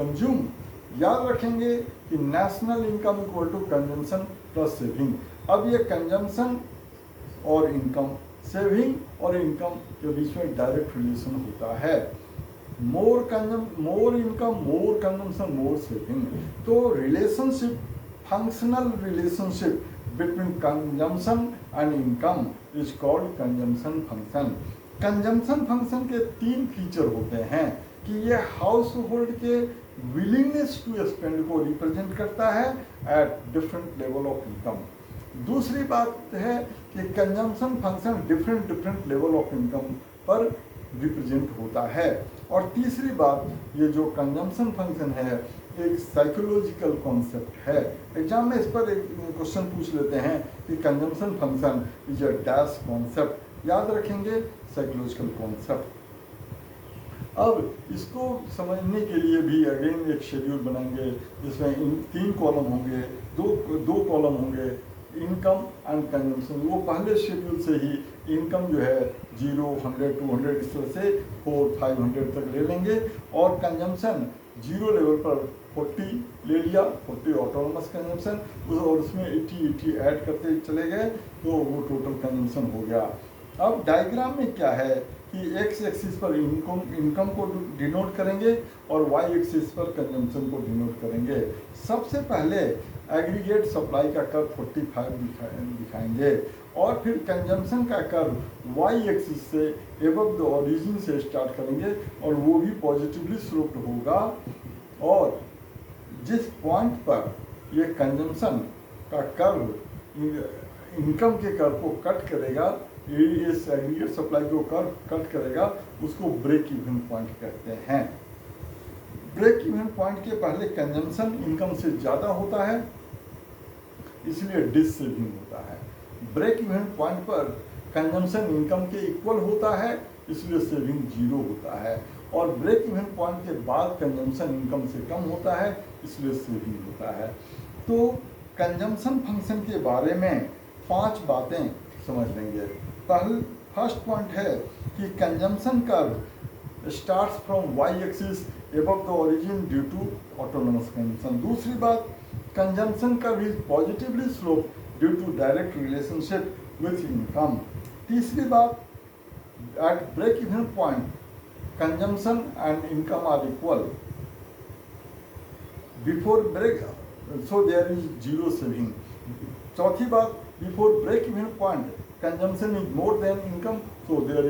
Consume. याद रखेंगे कि national income equal to consumption plus saving. अब ये कंजम्पशन और इनकम, सेविंग और इनकम के बीच में डायरेक्ट रिलेशन होता है। मोर इनकम, मोर कंजम्पशन, मोर सेविंग। तो relationship, functional relationship between consumption and income is called consumption function. Consumption function के 3 फीचर होते हैं कि ये हाउस होल्ड के विलिंगनेस टू स्पेंड को रिप्रेजेंट करता है at different level of income. दूसरी बात है कि consumption function different level of income पर रिप्रेजेंट होता है। और तीसरी बात, ये जो कंजम्पशन फंक्शन है एक साइकोलॉजिकल कॉन्सेप्ट है। एग्जाम में इस पर एक क्वेश्चन पूछ लेते हैं कि consumption function is a dash concept. याद रखेंगे साइकोलॉजिकल कॉन्सेप्ट। अब इसको समझने के लिए भी अगेन एक शेड्यूल बनाएंगे जिसमें इन 3 कॉलम होंगे, दो कॉलम होंगे, इनकम एंड कंजम्पशन। वो पहले शेड्यूल से ही इनकम जो है 0, 100, 200 इस तरह से 400, 500 तक ले लेंगे और कंजम्पशन 0 लेवल पर 40 ले लिया, 40 ऑटोनोमस कंजम्पशन, और उसमें 80 ऐड करते चले गए तो वो टोटल कंजम्पशन हो गया। अब डायग्राम में क्या है कि एक्स एक्सिस पर इनकम को डिनोट करेंगे और वाई एक्सिस पर कंजम्पशन को डिनोट करेंगे। सबसे पहले एग्रीगेट सप्लाई का कर्व 45 दिखाएंगे और फिर कंजम्पशन का कर्व वाई एक्सिस से एबव द ओरिजिन से स्टार्ट करेंगे और वो भी पॉजिटिवली स्लोप्ड होगा। और जिस पॉइंट पर ये कंजम्पशन का कर्व इनकम के कर्व को कट करेगा, इस एग्रीगेट सप्लाई को कर्व कट करेगा, उसको ब्रेक इवन पॉइंट कहते हैं। ब्रेक इवन पॉइंट के पहले कंजम्पशन इनकम से ज़्यादा होता है, इसलिए डिस सेविंग होता है। ब्रेक इवन पॉइंट पर कंजम्पशन इनकम के इक्वल होता है, इसलिए सेविंग 0 होता है। और ब्रेक इवन पॉइंट के बाद कंजम्पशन इनकम से कम होता है, इसलिए सेविंग होता है। तो कंजम्पशन फंक्शन के बारे में 5 बातें समझ लेंगे। फर्स्ट पॉइंट है कि consumption curve starts from Y axis above the origin due to autonomous consumption. दूसरी बात, consumption curve is positively slope due to direct relationship with income. तीसरी बात, at break even point consumption and income are equal, before break so there is 0 saving. चौथी बात, before break even point consumption is more than income, so there is